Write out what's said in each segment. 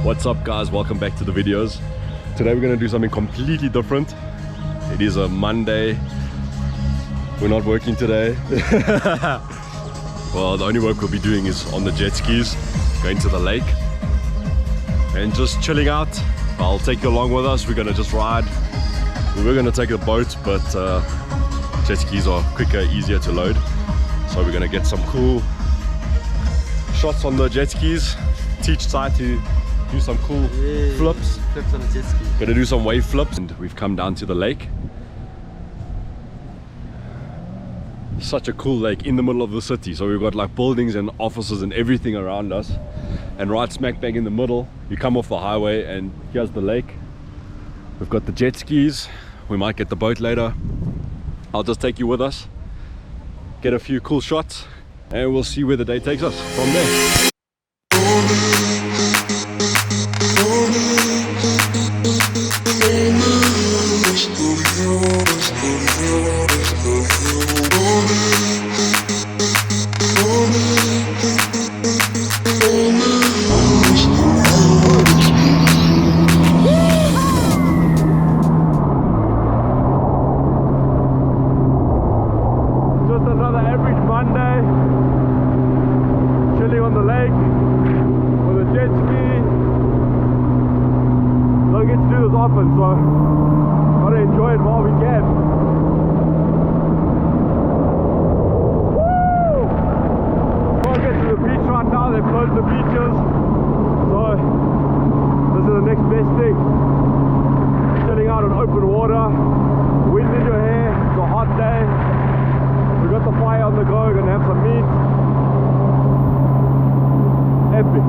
What's up guys, welcome back to the videos. Today we're going to do something completely different. It is a Monday. We're not working today. Well, the only work we'll be doing is on the jet skis, going to the lake and just chilling out. I'll take you along with us. We're going to just ride. We were going to take a boat, but jet skis are quicker, easier to load. So we're going to get some cool shots on the jet skis, teach Sai to do some cool flips. Flips on a jet ski. Gonna do some wave flips, and we've come down to the lake. Such a cool lake in the middle of the city. So we've got like buildings and offices and everything around us, and right smack bang in the middle you come off the highway and here's the lake. We've got the jet skis. We might get the boat later. I'll just take you with us, get a few cool shots, and we'll see where the day takes us from there. Just another average Monday, chilling on the lake with a jet ski. Don't get to do this often, so gotta enjoy it while we can. Woo! Can't get to the beach right now, they've closed the beaches, so this is the next best thing. Chilling out on open water, wind in your hair, it's a hot day. We got the fire on the go, we're gonna have some meat. Epic.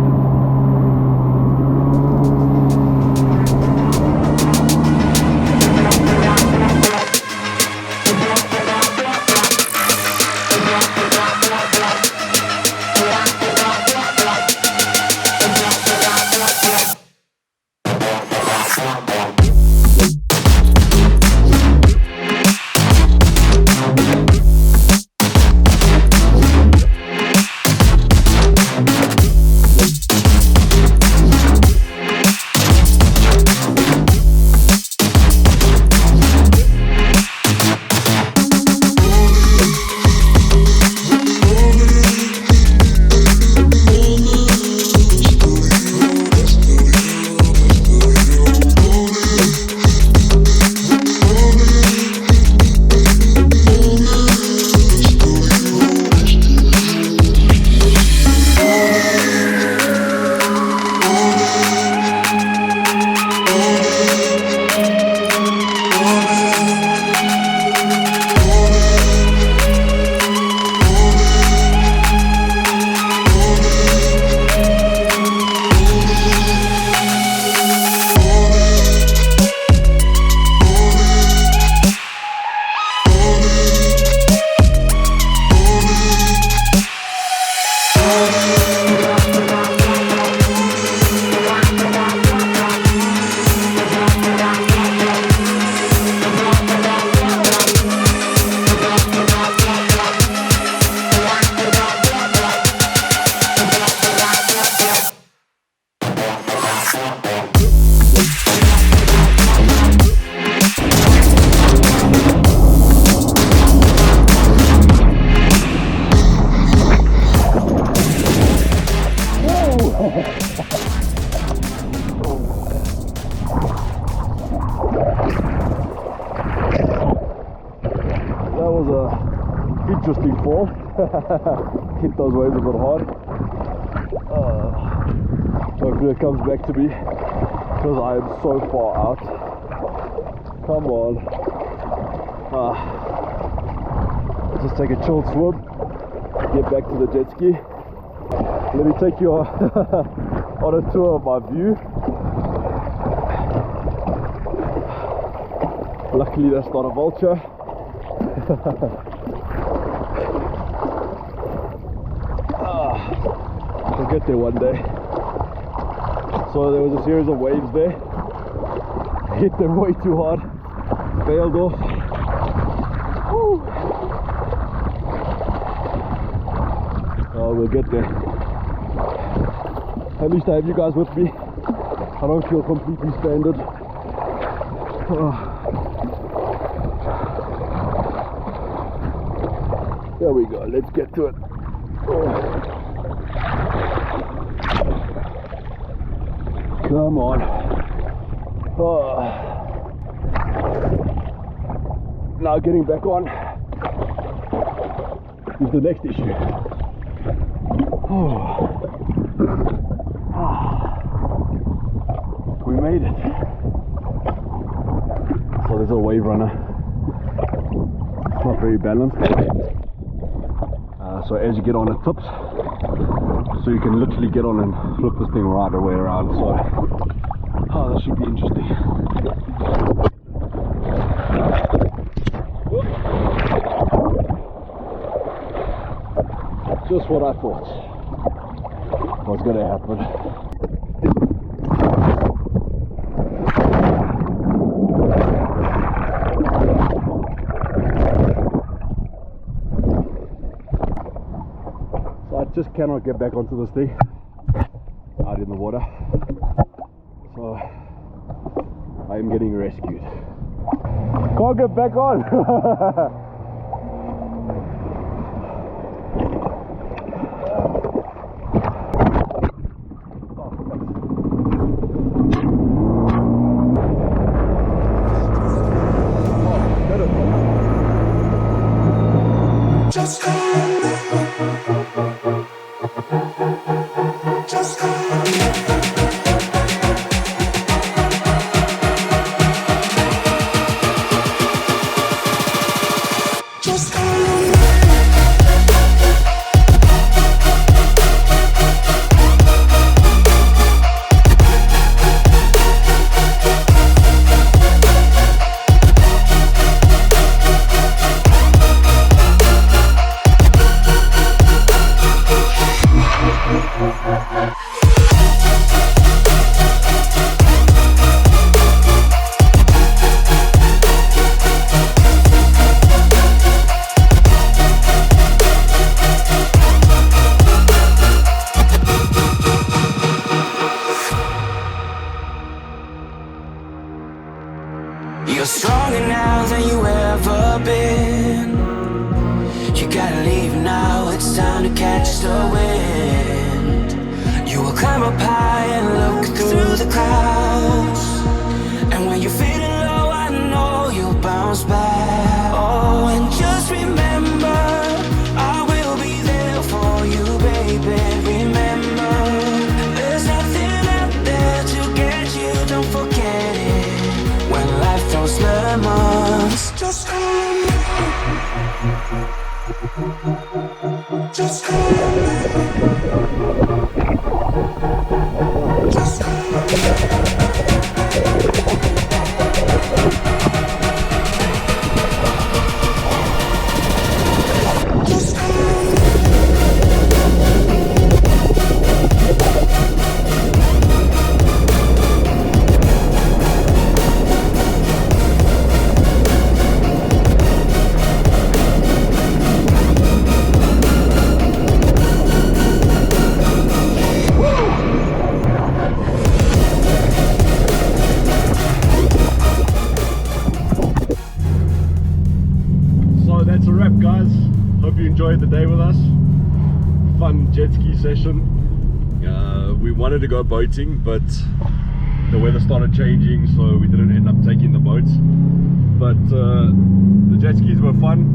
That was a interesting fall. Hit those waves a bit hard. Hopefully it comes back to me, because I am so far out. Come on. Just take a chill swim, get back to the jet ski. Let me take you on a tour of my view. Luckily that's not a vulture. I'll get there one day. So there was a series of waves there. Hit them way too hard. Bailed off. Woo. Oh, we'll get there. At least I have you guys with me. I don't feel completely standard. There we go, let's get to it. Come on. Now getting back on is the next issue. We made it. So there's a wave runner. It's not very balanced. So as you get on, it tips. So you can literally get on and flip this thing right away around. So, that should be interesting. Just what I thought was going to happen. So I just cannot get back onto this thing out in the water. So I am getting rescued. Can't get back on. Just call me. Just call me. Just call me. You're stronger now than you ever been. You gotta leave now, it's time to catch the wind. You will climb up high and look through the clouds. And when you're feeling low, I know you'll bounce back. Oh, and just remember, I will be there for you, baby. Remember, there's nothing out there to get you, don't forget it. When life throws lemons, just call me. Just call me. Just call me. That's a wrap, guys. Hope you enjoyed the day with us. Fun jet ski session. We wanted to go boating, but the weather started changing, so we didn't end up taking the boats. But the jet skis were fun.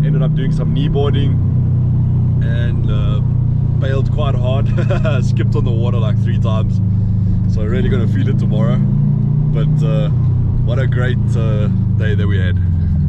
Ended up doing some kneeboarding and bailed quite hard. Skipped on the water like 3 times, so really gonna feel it tomorrow. But what a great day that we had.